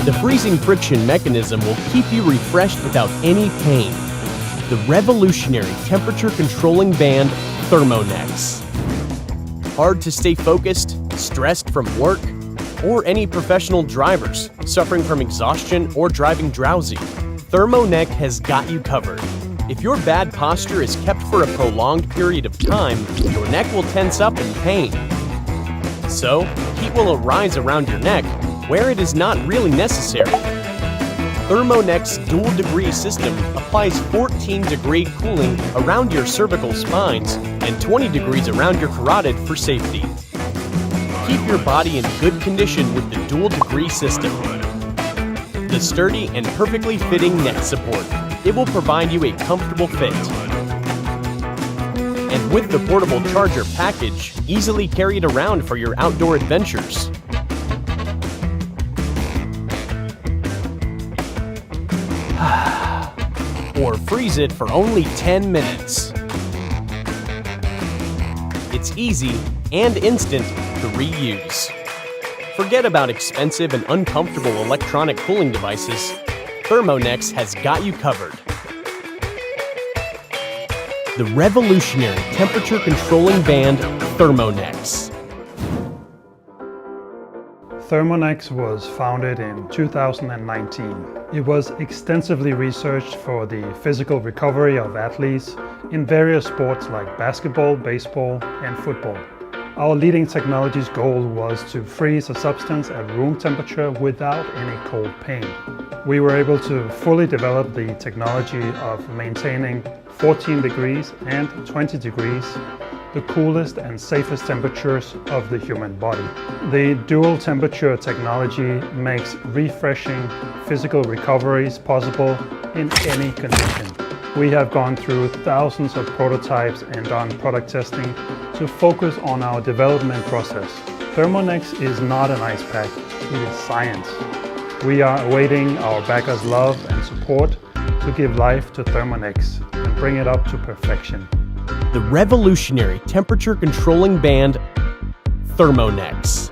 The freezing friction mechanism will keep you refreshed without any pain. The revolutionary temperature controlling band Thermonecks. Hard to stay focused, stressed from work, or any professional drivers suffering from exhaustion or driving drowsy, Thermoneck has got you covered. If your bad posture is kept for a prolonged period of time, your neck will tense up in pain. So, heat will arise around your neck where it is not really necessary. Thermoneck's dual-degree system applies 14-degree cooling around your cervical spines and 20 degrees around your carotid for safety. Keep your body in good condition with the dual-degree system. The sturdy and perfectly fitting neck support. It will provide you a comfortable fit. And with the portable charger package, easily carried around for your outdoor adventures. Or freeze it for only 10 minutes. It's easy and instant to reuse. Forget about expensive and uncomfortable electronic cooling devices. Thermonecks has got you covered. The revolutionary temperature controlling band Thermonecks. Thermonecks was founded in 2019. It was extensively researched for the physical recovery of athletes in various sports like basketball, baseball, and football. Our leading technology's goal was to freeze a substance at room temperature without any cold pain. We were able to fully develop the technology of maintaining 14 degrees and 20 degrees, the coolest and safest temperatures of the human body. The dual temperature technology makes refreshing physical recoveries possible in any condition. We have gone through thousands of prototypes and done product testing to focus on our development process. Thermonecks is not an ice pack, it is science. We are awaiting our backers' love and support to give life to Thermonecks and bring it up to perfection. The revolutionary temperature controlling band Thermonecks.